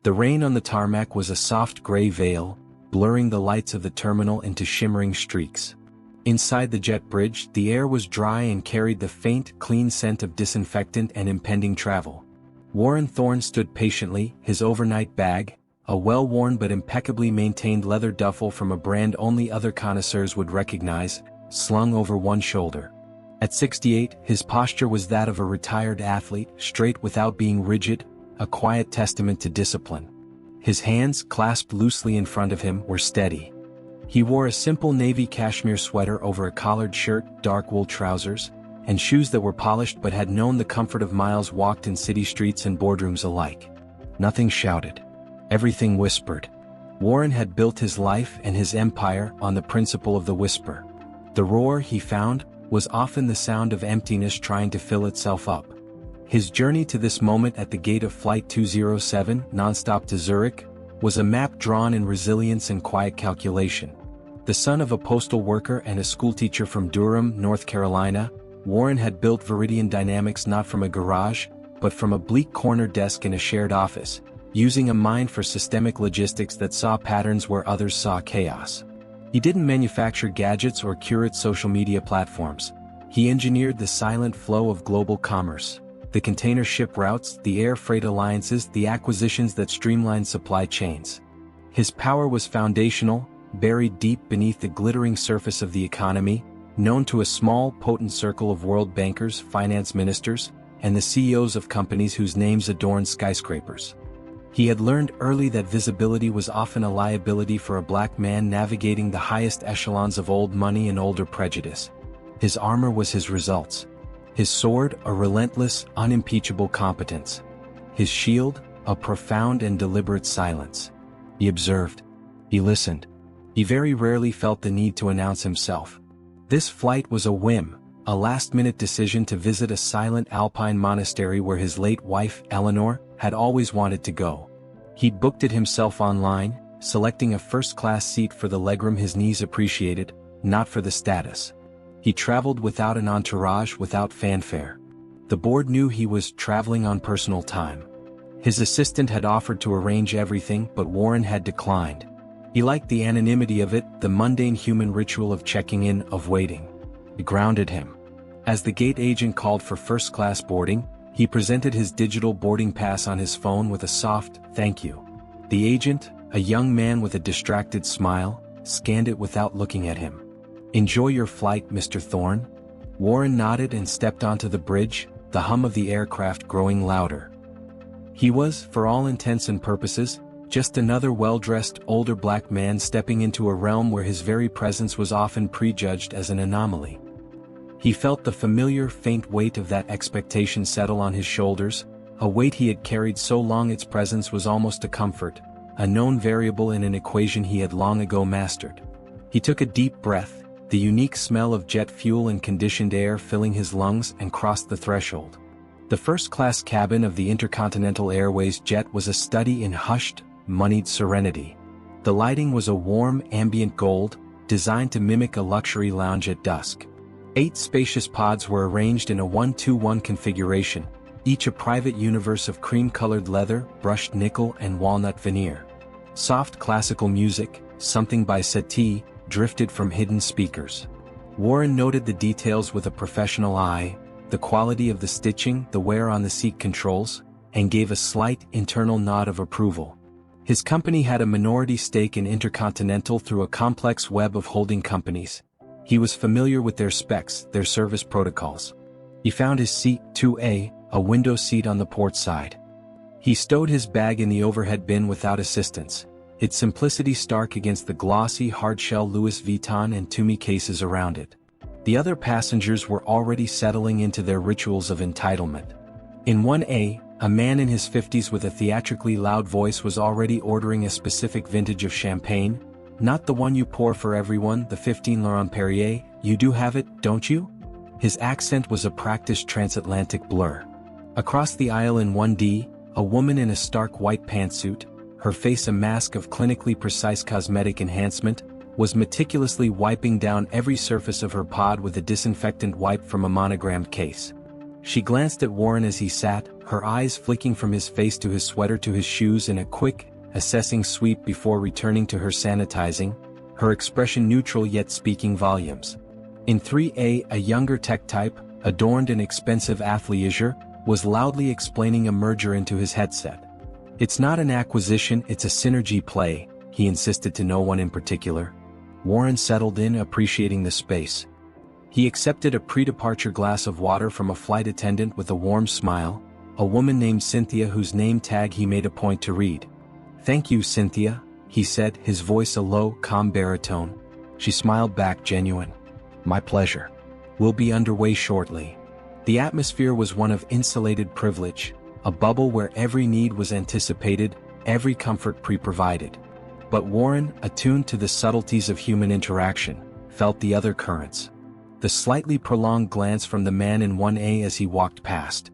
The rain on the tarmac was a soft gray veil, blurring the lights of the terminal into shimmering streaks. Inside the jet bridge, the air was dry and carried the faint, clean scent of disinfectant and impending travel. Warren Thorne stood patiently, his overnight bag, a well-worn but impeccably maintained leather duffel from a brand only other connoisseurs would recognize, slung over one shoulder. At 68, his posture was that of a retired athlete, straight without being rigid, a quiet testament to discipline. His hands, clasped loosely in front of him, were steady. He wore a simple navy cashmere sweater over a collared shirt, dark wool trousers, and shoes that were polished but had known the comfort of miles walked in city streets and boardrooms alike. Nothing shouted. Everything whispered. Warren had built his life and his empire on the principle of the whisper. The roar, he found, was often the sound of emptiness trying to fill itself up. His journey to this moment at the gate of Flight 207, nonstop to Zurich, was a map drawn in resilience and quiet calculation. The son of a postal worker and a schoolteacher from Durham, North Carolina, Warren had built Viridian Dynamics not from a garage, but from a bleak corner desk in a shared office, using a mind for systemic logistics that saw patterns where others saw chaos. He didn't manufacture gadgets or curate social media platforms. He engineered the silent flow of global commerce, the container ship routes, the air freight alliances, the acquisitions that streamlined supply chains. His power was foundational, buried deep beneath the glittering surface of the economy, known to a small, potent circle of world bankers, finance ministers, and the CEOs of companies whose names adorned skyscrapers. He had learned early that visibility was often a liability for a black man navigating the highest echelons of old money and older prejudice. His armor was his results. His sword, a relentless, unimpeachable competence. His shield, a profound and deliberate silence. He observed. He listened. He very rarely felt the need to announce himself. This flight was a whim, a last-minute decision to visit a silent alpine monastery where his late wife, Eleanor, had always wanted to go. He'd booked it himself online, selecting a first-class seat for the legroom his knees appreciated, not for the status. He traveled without an entourage, without fanfare. The board knew he was traveling on personal time. His assistant had offered to arrange everything, but Warren had declined. He liked the anonymity of it, the mundane human ritual of checking in, of waiting. It grounded him. As the gate agent called for first-class boarding, he presented his digital boarding pass on his phone with a soft, "Thank you." The agent, a young man with a distracted smile, scanned it without looking at him. "Enjoy your flight, Mr. Thorne." Warren nodded and stepped onto the bridge, the hum of the aircraft growing louder. He was, for all intents and purposes, just another well-dressed, older black man stepping into a realm where his very presence was often prejudged as an anomaly. He felt the familiar, faint weight of that expectation settle on his shoulders, a weight he had carried so long its presence was almost a comfort, a known variable in an equation he had long ago mastered. He took a deep breath, the unique smell of jet fuel and conditioned air filling his lungs, and crossed the threshold. The first-class cabin of the Intercontinental Airways jet was a study in hushed, moneyed serenity. The lighting was a warm, ambient gold, designed to mimic a luxury lounge at dusk. 8 spacious pods were arranged in a 1-2-1 configuration, each a private universe of cream-colored leather, brushed nickel and walnut veneer. Soft classical music, something by Satie, drifted from hidden speakers. Warren noted the details with a professional eye, the quality of the stitching, the wear on the seat controls, and gave a slight, internal nod of approval. His company had a minority stake in Intercontinental through a complex web of holding companies. He was familiar with their specs, their service protocols. He found his seat, 2A, a window seat on the port side. He stowed his bag in the overhead bin without assistance, its simplicity stark against the glossy hardshell Louis Vuitton and Tumi cases around it. The other passengers were already settling into their rituals of entitlement. In 1A, a man in his 50s with a theatrically loud voice was already ordering a specific vintage of champagne, not the one you pour for everyone, the 15 Laurent Perrier. "You do have it, don't you?" His accent was a practiced transatlantic blur. Across the aisle in 1D, a woman in a stark white pantsuit, her face a mask of clinically precise cosmetic enhancement, was meticulously wiping down every surface of her pod with a disinfectant wipe from a monogrammed case. She glanced at Warren as he sat, her eyes flicking from his face to his sweater to his shoes in a quick, assessing sweep before returning to her sanitizing, her expression neutral yet speaking volumes. In 3A, a younger tech type, adorned in expensive athleisure, was loudly explaining a merger into his headset. "It's not an acquisition, it's a synergy play," he insisted to no one in particular. Warren settled in, appreciating the space. He accepted a pre-departure glass of water from a flight attendant with a warm smile, a woman named Cynthia whose name tag he made a point to read. "Thank you, Cynthia," he said, his voice a low, calm baritone. She smiled back, genuine. "My pleasure. We'll be underway shortly." The atmosphere was one of insulated privilege, a bubble where every need was anticipated, every comfort pre-provided. But Warren, attuned to the subtleties of human interaction, felt the other currents. The slightly prolonged glance from the man in 1A as he walked past.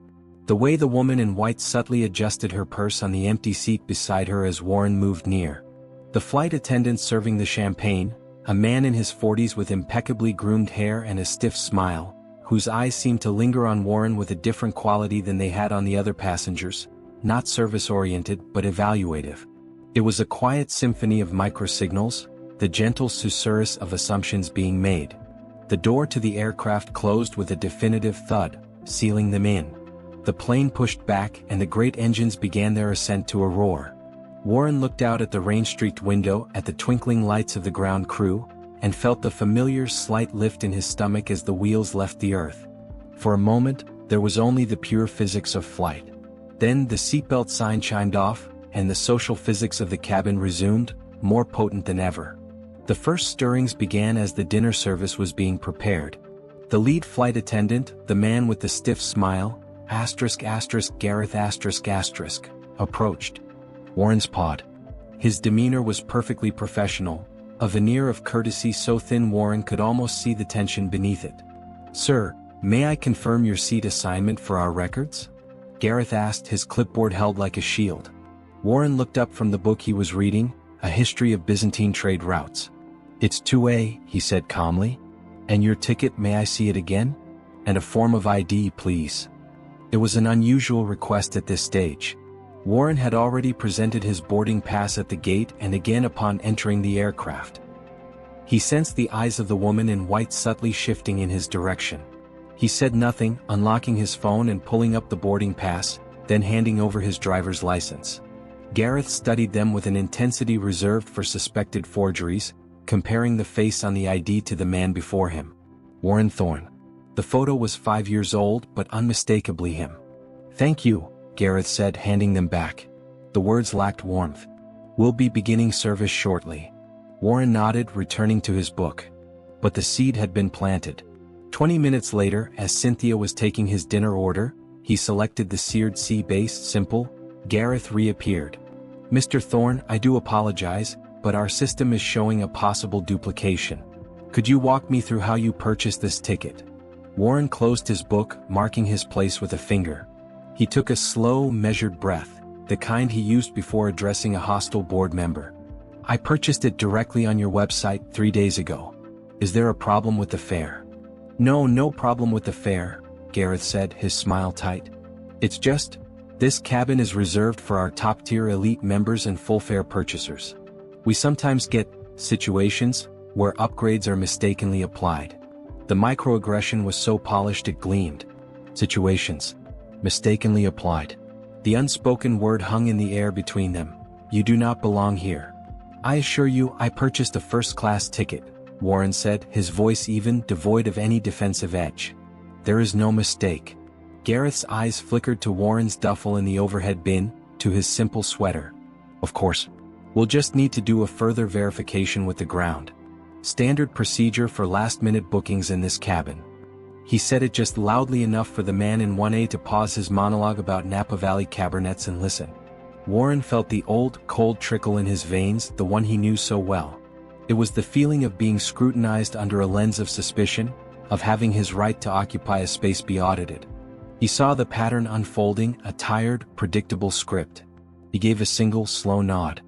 The way the woman in white subtly adjusted her purse on the empty seat beside her as Warren moved near. The flight attendant serving the champagne, a man in his 40s with impeccably groomed hair and a stiff smile, whose eyes seemed to linger on Warren with a different quality than they had on the other passengers, not service-oriented but evaluative. It was a quiet symphony of microsignals, the gentle susurrus of assumptions being made. The door to the aircraft closed with a definitive thud, sealing them in. The plane pushed back and the great engines began their ascent to a roar. Warren looked out at the rain-streaked window at the twinkling lights of the ground crew, and felt the familiar slight lift in his stomach as the wheels left the earth. For a moment, there was only the pure physics of flight. Then the seatbelt sign chimed off, and the social physics of the cabin resumed, more potent than ever. The first stirrings began as the dinner service was being prepared. The lead flight attendant, the man with the stiff smile, Gareth approached Warren's pod. His demeanor was perfectly professional, a veneer of courtesy so thin Warren could almost see the tension beneath it. "Sir, may I confirm your seat assignment for our records?" Gareth asked, his clipboard held like a shield. Warren looked up from the book he was reading, A History of Byzantine Trade Routes. "It's 2A, he said calmly. "And your ticket, may I see it again? And a form of ID, please." It was an unusual request at this stage. Warren had already presented his boarding pass at the gate and again upon entering the aircraft. He sensed the eyes of the woman in white subtly shifting in his direction. He said nothing, unlocking his phone and pulling up the boarding pass, then handing over his driver's license. Gareth studied them with an intensity reserved for suspected forgeries, comparing the face on the ID to the man before him. Warren Thorne. The photo was 5 years old but unmistakably him. "Thank you," Gareth said, handing them back. The words lacked warmth. "We'll be beginning service shortly." Warren nodded, returning to his book. But the seed had been planted. 20 minutes later, as Cynthia was taking his dinner order, he selected the seared sea-based simple. Gareth reappeared. "Mr. Thorne, I do apologize, but our system is showing a possible duplication. Could you walk me through how you purchased this ticket?" Warren closed his book, marking his place with a finger. He took a slow, measured breath, the kind he used before addressing a hostile board member. "I purchased it directly on your website 3 days ago. Is there a problem with the fare?" No problem with the fare," Gareth said, his smile tight. "It's just, this cabin is reserved for our top-tier elite members and full-fare purchasers. We sometimes get situations where upgrades are mistakenly applied." The microaggression was so polished it gleamed. Situations. Mistakenly applied. The unspoken word hung in the air between them. "You do not belong here." "I assure you, I purchased a first-class ticket," Warren said, his voice even, devoid of any defensive edge. "There is no mistake." Gareth's eyes flickered to Warren's duffel in the overhead bin, to his simple sweater. "Of course. We'll just need to do a further verification with the ground. Standard procedure for last-minute bookings in this cabin." He said it just loudly enough for the man in 1A to pause his monologue about Napa Valley Cabernets and listen. Warren felt the old, cold trickle in his veins, the one he knew so well. It was the feeling of being scrutinized under a lens of suspicion, of having his right to occupy a space be audited. He saw the pattern unfolding, a tired, predictable script. He gave a single, slow nod.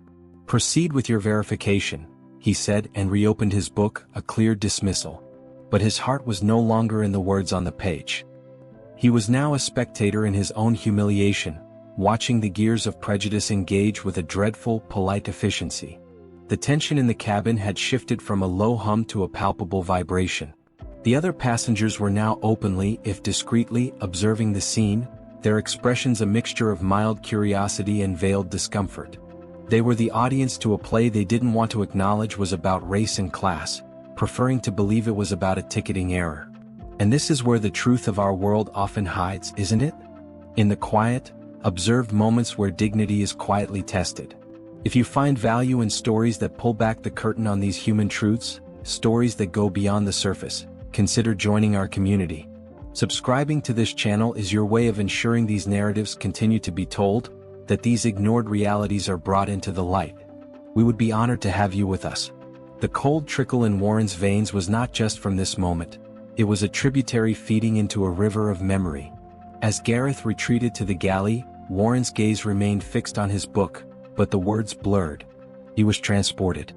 "Proceed with your verification," he said, and reopened his book, a clear dismissal. But his heart was no longer in the words on the page. He was now a spectator in his own humiliation, watching the gears of prejudice engage with a dreadful, polite efficiency. The tension in the cabin had shifted from a low hum to a palpable vibration. The other passengers were now openly, if discreetly, observing the scene, their expressions a mixture of mild curiosity and veiled discomfort. They were the audience to a play they didn't want to acknowledge was about race and class, preferring to believe it was about a ticketing error. And this is where the truth of our world often hides, isn't it? In the quiet, observed moments where dignity is quietly tested. If you find value in stories that pull back the curtain on these human truths, stories that go beyond the surface, consider joining our community. Subscribing to this channel is your way of ensuring these narratives continue to be told, that these ignored realities are brought into the light. We would be honored to have you with us. The cold trickle in Warren's veins was not just from this moment, it was a tributary feeding into a river of memory. As Gareth retreated to the galley, Warren's gaze remained fixed on his book, but the words blurred. He was transported.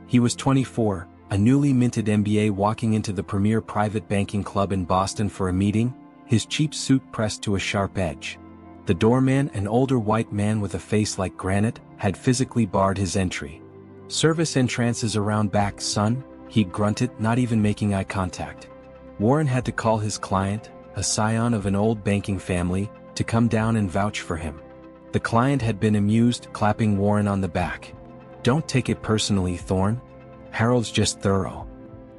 He was 24, a newly minted MBA walking into the premier private banking club in Boston for a meeting, his cheap suit pressed to a sharp edge. The doorman, an older white man with a face like granite, had physically barred his entry. "Service entrance is around back, son," he grunted, not even making eye contact. Warren had to call his client, a scion of an old banking family, to come down and vouch for him. The client had been amused, clapping Warren on the back. "Don't take it personally, Thorne. Harold's just thorough."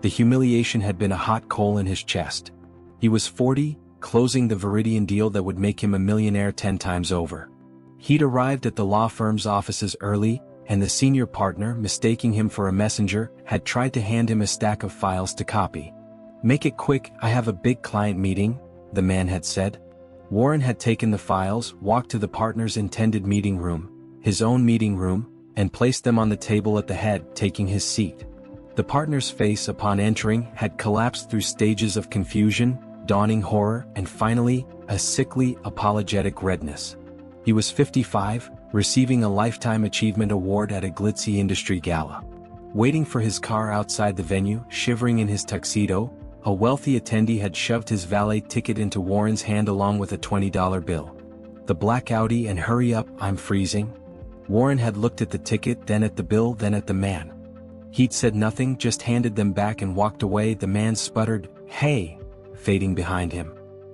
The humiliation had been a hot coal in his chest. He was 40, closing the Viridian deal that would make him a millionaire 10 times over. He'd arrived at the law firm's offices early, and the senior partner, mistaking him for a messenger, had tried to hand him a stack of files to copy. "Make it quick, I have a big client meeting," the man had said. Warren had taken the files, walked to the partner's intended meeting room, his own meeting room, and placed them on the table at the head, taking his seat. The partner's face upon entering had collapsed through stages of confusion, dawning horror, and finally, a sickly, apologetic redness. He was 55, receiving a Lifetime Achievement Award at a glitzy industry gala. Waiting for his car outside the venue, shivering in his tuxedo, a wealthy attendee had shoved his valet ticket into Warren's hand along with a $20 bill. "The black Audi and hurry up, I'm freezing." Warren had looked at the ticket, then at the bill, then at the man. He'd said nothing, just handed them back and walked away. The man sputtered, "Hey," fading behind him.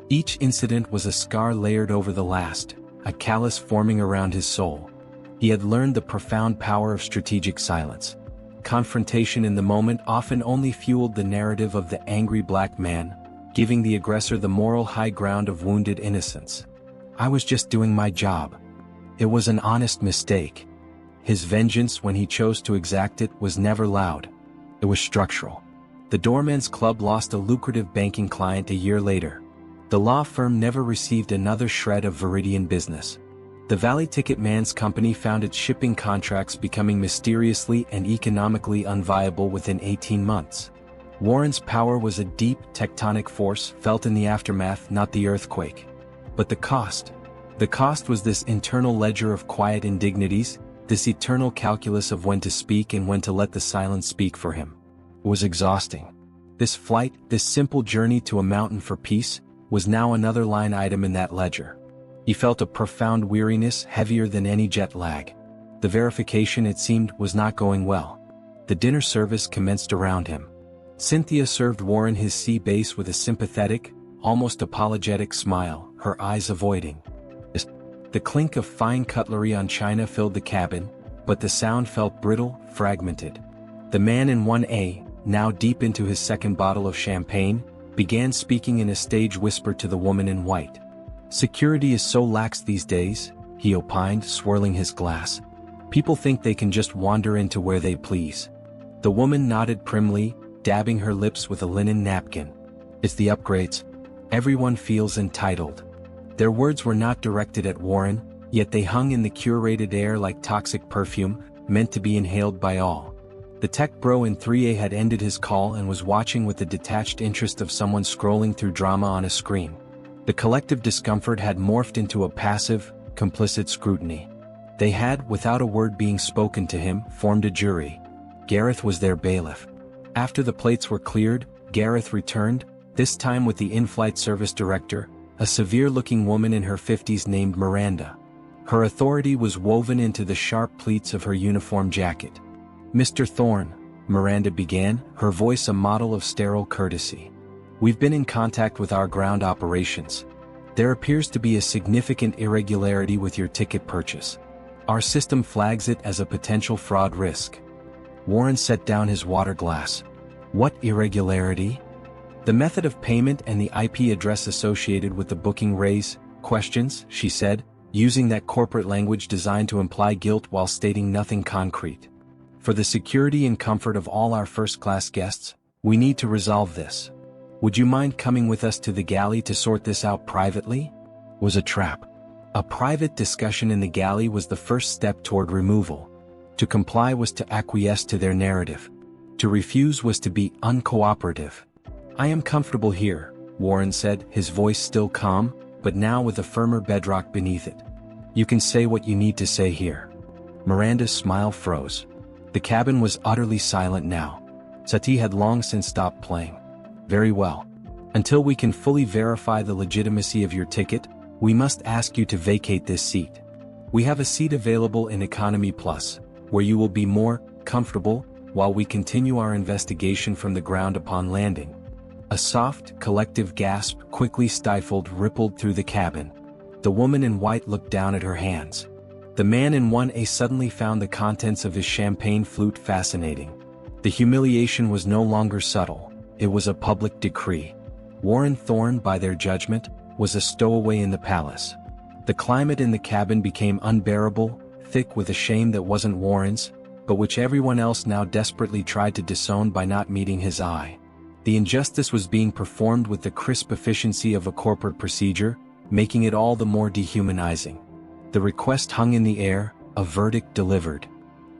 Each incident was a scar layered over the last, a callus forming around his soul. He had learned the profound power of strategic silence. Confrontation in the moment often only fueled the narrative of the angry black man, giving the aggressor the moral high ground of wounded innocence. "I was just doing my job. It was an honest mistake." His vengeance, when he chose to exact it, was never loud. It was structural. The Doorman's Club lost a lucrative banking client a year later. The law firm never received another shred of Viridian business. The Valley Ticket Man's company found its shipping contracts becoming mysteriously and economically unviable within 18 months. Warren's power was a deep, tectonic force felt in the aftermath, not the earthquake. But the cost? The cost was this internal ledger of quiet indignities, this eternal calculus of when to speak and when to let the silence speak for him. It was exhausting. This flight, this simple journey to a mountain for peace, was now another line item in that ledger. He felt a profound weariness, heavier than any jet lag. The verification, it seemed, was not going well. The dinner service commenced around him. Cynthia served Warren his sea base with a sympathetic, almost apologetic smile, her eyes avoiding. The clink of fine cutlery on china filled the cabin, but the sound felt brittle, fragmented. The man in 1A, now deep into his second bottle of champagne, began speaking in a stage whisper to the woman in white. "Security is so lax these days," he opined, swirling his glass. "People think they can just wander into where they please." The woman nodded primly, dabbing her lips with a linen napkin. "It's the upgrades. Everyone feels entitled." Their words were not directed at Warren, yet they hung in the curated air like toxic perfume, meant to be inhaled by all. The tech bro in 3A had ended his call and was watching with the detached interest of someone scrolling through drama on a screen. The collective discomfort had morphed into a passive, complicit scrutiny. They had, without a word being spoken to him, formed a jury. Gareth was their bailiff. After the plates were cleared, Gareth returned, this time with the in-flight service director, a severe-looking woman in her 50s named Miranda. Her authority was woven into the sharp pleats of her uniform jacket. "Mr. Thorne," Miranda began, her voice a model of sterile courtesy. "We've been in contact with our ground operations. There appears to be a significant irregularity with your ticket purchase. Our system flags it as a potential fraud risk." Warren set down his water glass. "What irregularity?" "The method of payment and the IP address associated with the booking raise questions," she said, using that corporate language designed to imply guilt while stating nothing concrete. "For the security and comfort of all our first-class guests, we need to resolve this. Would you mind coming with us to the galley to sort this out privately?" Was a trap. A private discussion in the galley was the first step toward removal. To comply was to acquiesce to their narrative. To refuse was to be uncooperative. "I am comfortable here," Warren said, his voice still calm, but now with a firmer bedrock beneath it. "You can say what you need to say here." Miranda's smile froze. The cabin was utterly silent now. Sati had long since stopped playing. "Very well. Until we can fully verify the legitimacy of your ticket, we must ask you to vacate this seat. We have a seat available in Economy Plus, where you will be more comfortable while we continue our investigation from the ground upon landing." A soft, collective gasp, quickly stifled, rippled through the cabin. The woman in white looked down at her hands. The man in 1A suddenly found the contents of his champagne flute fascinating. The humiliation was no longer subtle, it was a public decree. Warren Thorne, by their judgment, was a stowaway in the palace. The climate in the cabin became unbearable, thick with a shame that wasn't Warren's, but which everyone else now desperately tried to disown by not meeting his eye. The injustice was being performed with the crisp efficiency of a corporate procedure, making it all the more dehumanizing. The request hung in the air, a verdict delivered.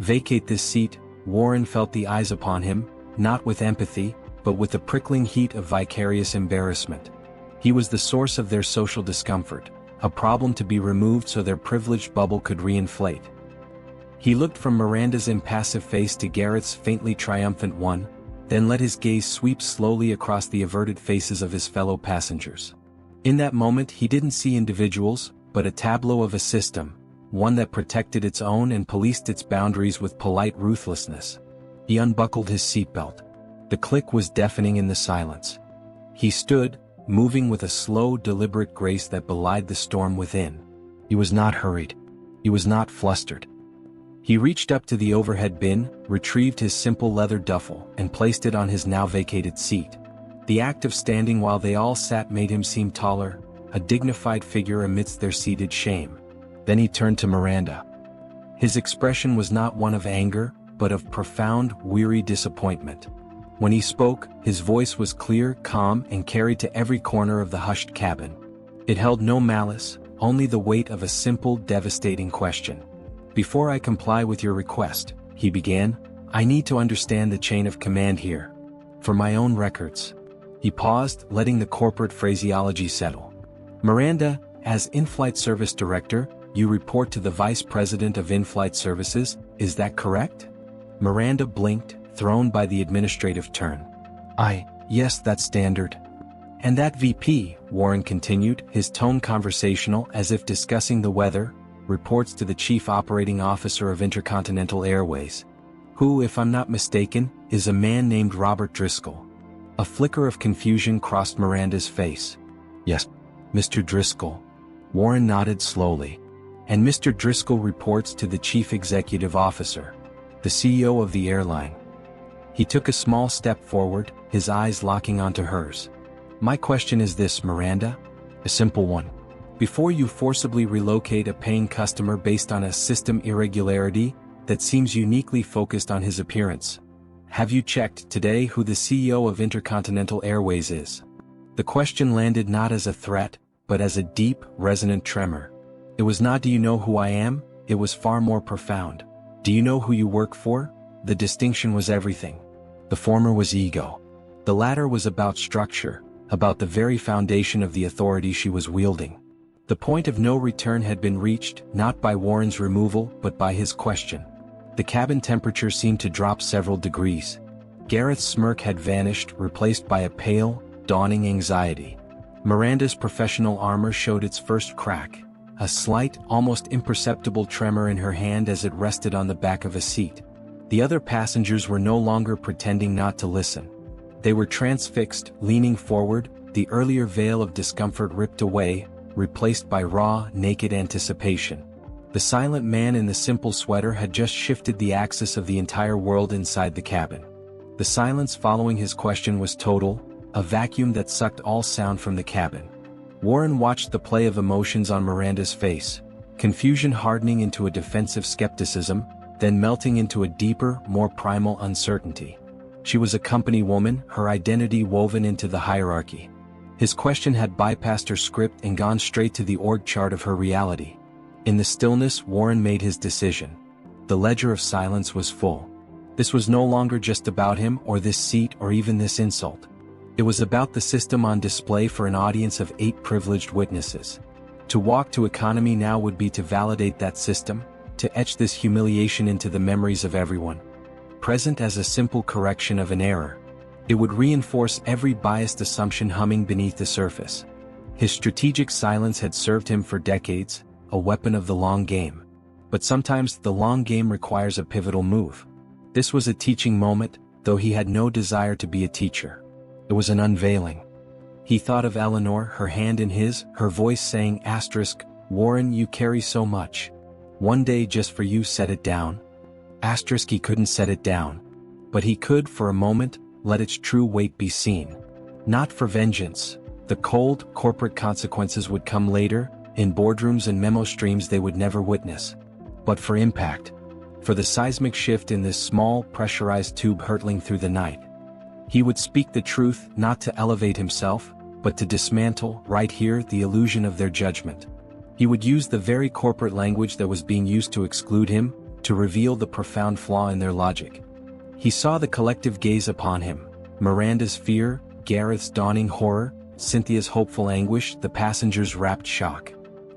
"Vacate this seat." Warren felt the eyes upon him, not with empathy, but with the prickling heat of vicarious embarrassment. He was the source of their social discomfort, a problem to be removed so their privileged bubble could reinflate. He looked from Miranda's impassive face to Garrett's faintly triumphant one, then let his gaze sweep slowly across the averted faces of his fellow passengers. In that moment he didn't see individuals, but a tableau of a system, one that protected its own and policed its boundaries with polite ruthlessness. He unbuckled his seatbelt. The click was deafening in the silence. He stood, moving with a slow, deliberate grace that belied the storm within. He was not hurried. He was not flustered. He reached up to the overhead bin, retrieved his simple leather duffel, and placed it on his now vacated seat. The act of standing while they all sat made him seem taller, a dignified figure amidst their seated shame. Then he turned to Miranda. His expression was not one of anger, but of profound, weary disappointment. When he spoke, his voice was clear, calm, and carried to every corner of the hushed cabin. It held no malice, only the weight of a simple, devastating question. "Before I comply with your request," he began, "I need to understand the chain of command here. For my own records." He paused, letting the corporate phraseology settle. "Miranda, as in-flight service director, you report to the vice president of in-flight services, is that correct?" Miranda blinked, thrown by the administrative turn. Yes, that's standard." "And that VP," Warren continued, his tone conversational as if discussing the weather, "reports to the Chief Operating Officer of Intercontinental Airways, who, if I'm not mistaken, is a man named Robert Driscoll." A flicker of confusion crossed Miranda's face. "Yes, Mr. Driscoll." Warren nodded slowly. "And Mr. Driscoll reports to the Chief Executive Officer, the CEO of the airline." He took a small step forward, his eyes locking onto hers. "My question is this, Miranda. A simple one. Before you forcibly relocate a paying customer based on a system irregularity that seems uniquely focused on his appearance, have you checked today who the CEO of Intercontinental Airways is?" The question landed not as a threat, but as a deep, resonant tremor. It was not "do you know who I am?" It was far more profound. "Do you know who you work for?" The distinction was everything. The former was ego. The latter was about structure, about the very foundation of the authority she was wielding. The point of no return had been reached, not by Warren's removal, but by his question. The cabin temperature seemed to drop several degrees. Garrett's smirk had vanished, replaced by a pale, dawning anxiety. Miranda's professional armor showed its first crack, a slight, almost imperceptible tremor in her hand as it rested on the back of a seat. The other passengers were no longer pretending not to listen. They were transfixed, leaning forward, the earlier veil of discomfort ripped away, replaced by raw, naked anticipation. The silent man in the simple sweater had just shifted the axis of the entire world inside the cabin. The silence following his question was total, a vacuum that sucked all sound from the cabin. Warren watched the play of emotions on Miranda's face, confusion hardening into a defensive skepticism, then melting into a deeper, more primal uncertainty. She was a company woman, her identity woven into the hierarchy. His question had bypassed her script and gone straight to the org chart of her reality. In the stillness, Warren made his decision. The ledger of silence was full. This was no longer just about him or this seat or even this insult. It was about the system on display for an audience of 8 privileged witnesses. To walk to economy now would be to validate that system, to etch this humiliation into the memories of everyone. Present as a simple correction of an error. It would reinforce every biased assumption humming beneath the surface. His strategic silence had served him for decades, a weapon of the long game. But sometimes the long game requires a pivotal move. This was a teaching moment, though he had no desire to be a teacher. It was an unveiling. He thought of Eleanor, her hand in his, her voice saying, "Warren, you carry so much. One day just for you, set it down." He couldn't set it down. But he could, for a moment, let its true weight be seen. Not for vengeance. The cold, corporate consequences would come later, in boardrooms and memo streams they would never witness. But for impact. For the seismic shift in this small, pressurized tube hurtling through the night. He would speak the truth, not to elevate himself, but to dismantle, right here, the illusion of their judgment. He would use the very corporate language that was being used to exclude him, to reveal the profound flaw in their logic. He saw the collective gaze upon him, Miranda's fear, Gareth's dawning horror, Cynthia's hopeful anguish, the passengers' rapt shock.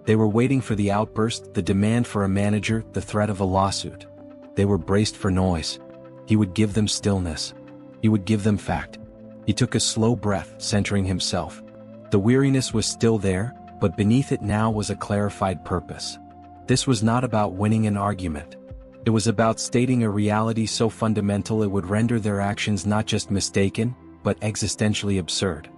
They were waiting for the outburst, the demand for a manager, the threat of a lawsuit. They were braced for noise. He would give them stillness. He would give them fact. He took a slow breath, centering himself. The weariness was still there, but beneath it now was a clarified purpose. This was not about winning an argument. It was about stating a reality so fundamental it would render their actions not just mistaken, but existentially absurd.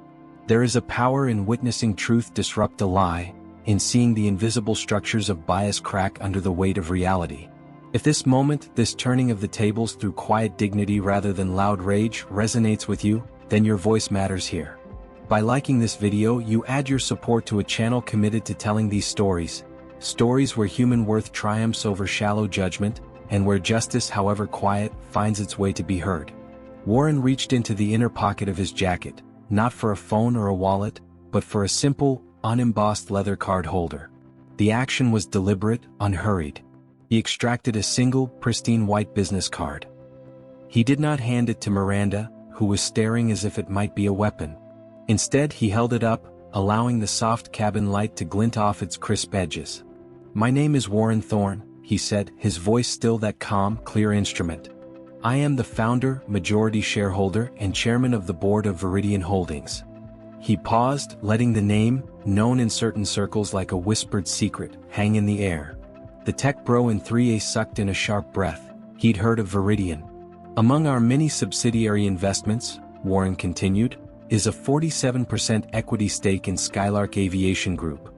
There is a power in witnessing truth disrupt a lie, in seeing the invisible structures of bias crack under the weight of reality. If this moment, this turning of the tables through quiet dignity rather than loud rage, resonates with you, then your voice matters here. By liking this video, you add your support to a channel committed to telling these stories. Stories where human worth triumphs over shallow judgment, and where justice, however quiet, finds its way to be heard. Warren reached into the inner pocket of his jacket, not for a phone or a wallet, but for a simple, unembossed leather card holder. The action was deliberate, unhurried. He extracted a single, pristine white business card. He did not hand it to Miranda, who was staring as if it might be a weapon. Instead, he held it up, allowing the soft cabin light to glint off its crisp edges. "My name is Warren Thorne," he said, his voice still that calm, clear instrument. "I am the founder, majority shareholder, and chairman of the board of Viridian Holdings." He paused, letting the name, known in certain circles like a whispered secret, hang in the air. The tech bro in 3A sucked in a sharp breath. He'd heard of Viridian. "Among our many subsidiary investments," Warren continued, "is a 47% equity stake in Skylark Aviation Group."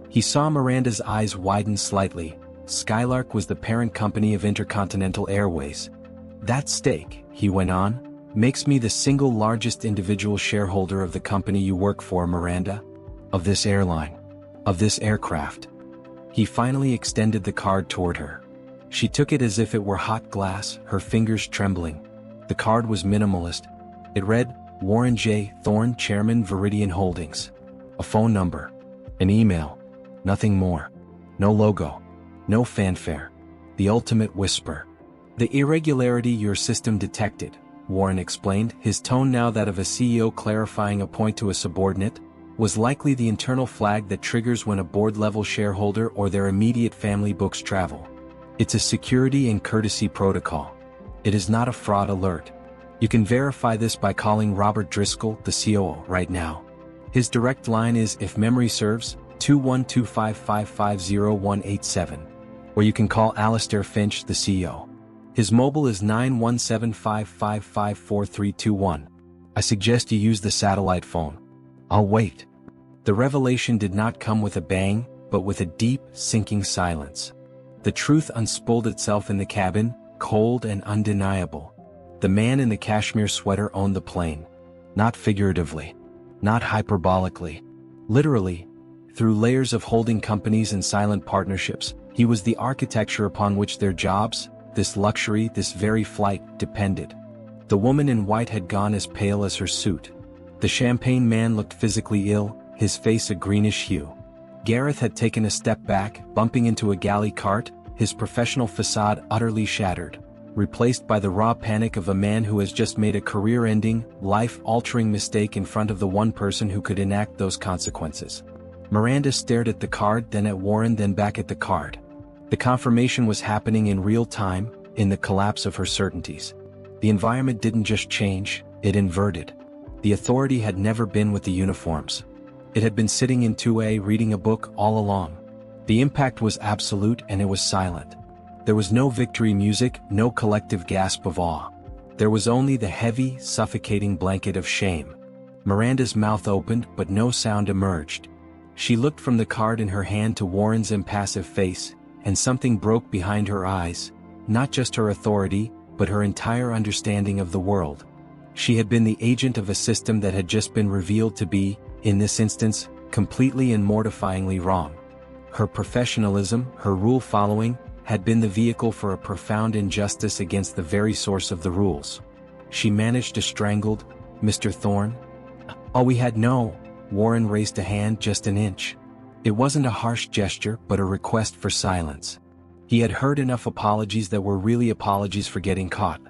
He saw Miranda's eyes widen slightly. Skylark was the parent company of Intercontinental Airways. "That stake," he went on, "makes me the single largest individual shareholder of the company you work for, Miranda. Of this airline. Of this aircraft." He finally extended the card toward her. She took it as if it were hot glass, her fingers trembling. The card was minimalist. It read, "Warren J. Thorne, Chairman, Viridian Holdings." A phone number. An email. Nothing more. No logo. No fanfare. The ultimate whisper. "The irregularity your system detected," Warren explained, his tone now that of a CEO clarifying a point to a subordinate, "was likely the internal flag that triggers when a board-level shareholder or their immediate family books travel. It's a security and courtesy protocol. It is not a fraud alert. You can verify this by calling Robert Driscoll, the COO, right now." His direct line is, if memory serves, 21255500187. Or you can call Alistair Finch, the CEO. His mobile is 91755554321. I suggest you use the satellite phone. I'll wait. The revelation did not come with a bang, but with a deep, sinking silence. The truth unspooled itself in the cabin, cold and undeniable. The man in the cashmere sweater owned the plane. Not figuratively. Not hyperbolically. Literally. Through layers of holding companies and silent partnerships, he was the architecture upon which their jobs, this luxury, this very flight, depended. The woman in white had gone as pale as her suit. The champagne man looked physically ill, his face a greenish hue. Gareth had taken a step back, bumping into a galley cart, his professional facade utterly shattered, replaced by the raw panic of a man who has just made a career-ending, life-altering mistake in front of the one person who could enact those consequences. Miranda stared at the card, then at Warren, then back at the card. The confirmation was happening in real time, in the collapse of her certainties. The environment didn't just change, it inverted. The authority had never been with the uniforms. It had been sitting in 2A reading a book all along. The impact was absolute and it was silent. There was no victory music, no collective gasp of awe. There was only the heavy, suffocating blanket of shame. Miranda's mouth opened, but no sound emerged. She looked from the card in her hand to Warren's impassive face, and something broke behind her eyes, not just her authority, but her entire understanding of the world. She had been the agent of a system that had just been revealed to be, in this instance, completely and mortifyingly wrong. Her professionalism, her rule-following, had been the vehicle for a profound injustice against the very source of the rules. She managed to strangle Mr. Thorne. All we had no. Warren raised a hand just an inch. It wasn't a harsh gesture, but a request for silence. He had heard enough apologies that were really apologies for getting caught.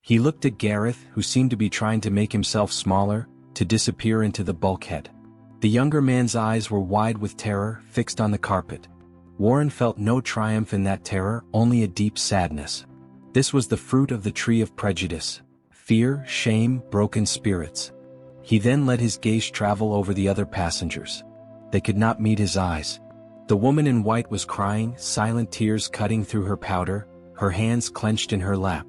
He looked at Gareth, who seemed to be trying to make himself smaller, to disappear into the bulkhead. The younger man's eyes were wide with terror, fixed on the carpet. Warren felt no triumph in that terror, only a deep sadness. This was the fruit of the tree of prejudice. Fear, shame, broken spirits. He then let his gaze travel over the other passengers. They could not meet his eyes. The woman in white was crying, silent tears cutting through her powder, her hands clenched in her lap.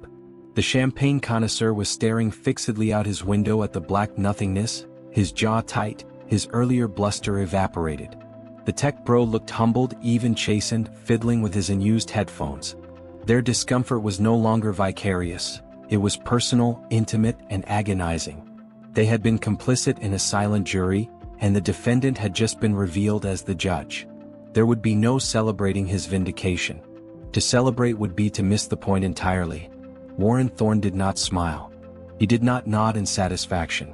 The champagne connoisseur was staring fixedly out his window at the black nothingness, his jaw tight, his earlier bluster evaporated. The tech bro looked humbled, even chastened, fiddling with his unused headphones. Their discomfort was no longer vicarious. It was personal, intimate, and agonizing. They had been complicit in a silent jury, and the defendant had just been revealed as the judge. There would be no celebrating his vindication. To celebrate would be to miss the point entirely. Warren Thorne did not smile. He did not nod in satisfaction.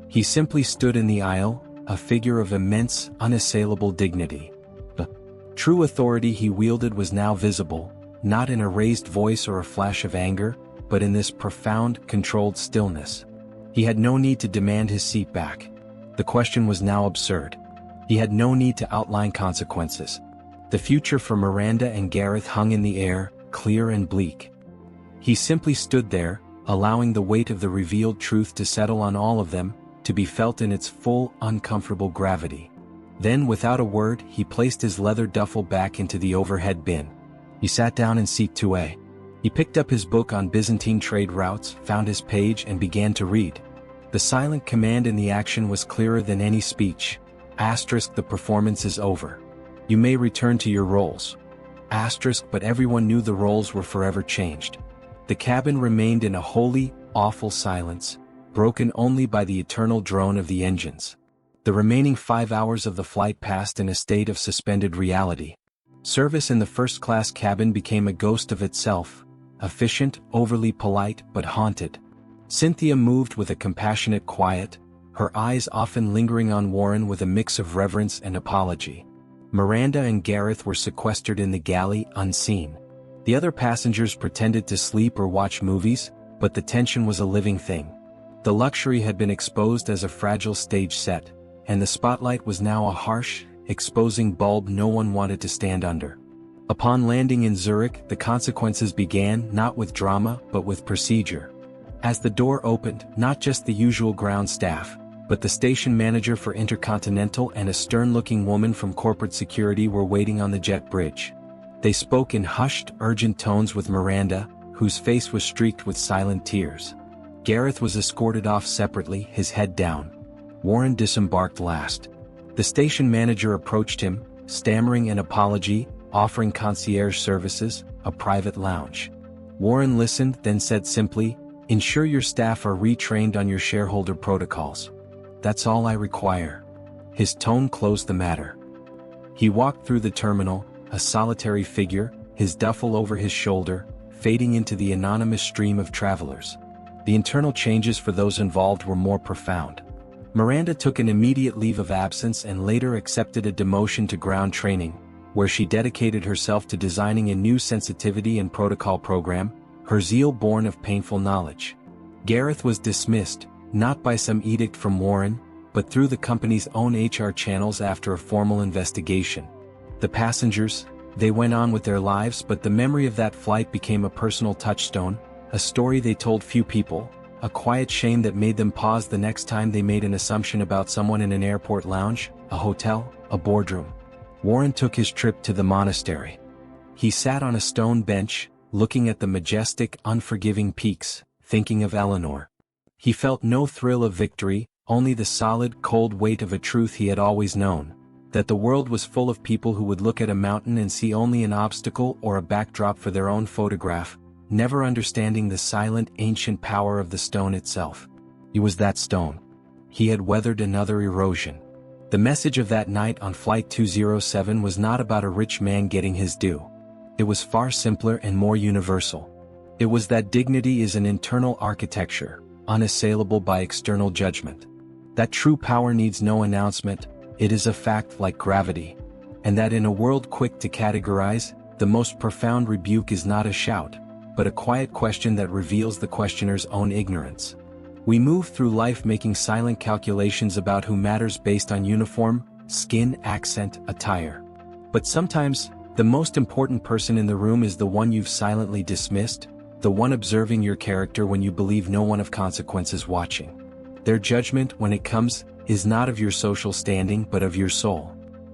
He simply stood in the aisle, a figure of immense, unassailable dignity. The true authority he wielded was now visible, not in a raised voice or a flash of anger, but in this profound, controlled stillness. He had no need to demand his seat back. The question was now absurd. He had no need to outline consequences. The future for Miranda and Gareth hung in the air, clear and bleak. He simply stood there, allowing the weight of the revealed truth to settle on all of them, to be felt in its full, uncomfortable gravity. Then, without a word, he placed his leather duffel back into the overhead bin. He sat down in seat 2A. He picked up his book on Byzantine trade routes, found his page, and began to read. The silent command in the action was clearer than any speech. Asterisk, the performance is over. You may return to your roles. Asterisk, but everyone knew the roles were forever changed. The cabin remained in a holy, awful silence, broken only by the eternal drone of the engines. The remaining 5 hours of the flight passed in a state of suspended reality. Service in the first-class cabin became a ghost of itself, efficient, overly polite, but haunted. Cynthia moved with a compassionate quiet, her eyes often lingering on Warren with a mix of reverence and apology. Miranda and Gareth were sequestered in the galley, unseen. The other passengers pretended to sleep or watch movies, but the tension was a living thing. The luxury had been exposed as a fragile stage set, and the spotlight was now a harsh, exposing bulb no one wanted to stand under. Upon landing in Zurich, the consequences began not with drama but with procedure. As the door opened, not just the usual ground staff, but the station manager for Intercontinental and a stern-looking woman from corporate security were waiting on the jet bridge. They spoke in hushed, urgent tones with Miranda, whose face was streaked with silent tears. Gareth was escorted off separately, his head down. Warren disembarked last. The station manager approached him, stammering an apology, offering concierge services, a private lounge. Warren listened, then said simply, "Ensure your staff are retrained on your shareholder protocols. That's all I require." His tone closed the matter. He walked through the terminal, a solitary figure, his duffel over his shoulder, fading into the anonymous stream of travelers. The internal changes for those involved were more profound. Miranda took an immediate leave of absence and later accepted a demotion to ground training, where she dedicated herself to designing a new sensitivity and protocol program, her zeal born of painful knowledge. Gareth was dismissed, not by some edict from Warren, but through the company's own HR channels after a formal investigation. The passengers, they went on with their lives, but the memory of that flight became a personal touchstone, a story they told few people, a quiet shame that made them pause the next time they made an assumption about someone in an airport lounge, a hotel, a boardroom. Warren took his trip to the monastery. He sat on a stone bench, looking at the majestic, unforgiving peaks, thinking of Eleanor. He felt no thrill of victory, only the solid, cold weight of a truth he had always known, that the world was full of people who would look at a mountain and see only an obstacle or a backdrop for their own photograph, never understanding the silent, ancient power of the stone itself. He was that stone. He had weathered another erosion. The message of that night on Flight 207 was not about a rich man getting his due. It was far simpler and more universal. It was that dignity is an internal architecture, unassailable by external judgment. That true power needs no announcement, it is a fact like gravity. And that in a world quick to categorize, the most profound rebuke is not a shout, but a quiet question that reveals the questioner's own ignorance. We move through life making silent calculations about who matters based on uniform, skin, accent, attire. But sometimes, the most important person in the room is the one you've silently dismissed, the one observing your character when you believe no one of consequence is watching. Their judgment, when it comes, is not of your social standing but of your soul.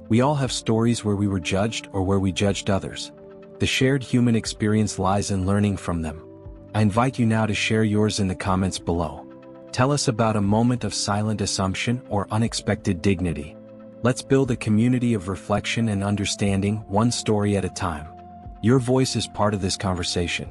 We all have stories where we were judged or where we judged others. The shared human experience lies in learning from them. I invite you now to share yours in the comments below. Tell us about a moment of silent assumption or unexpected dignity. Let's build a community of reflection and understanding, one story at a time. Your voice is part of this conversation.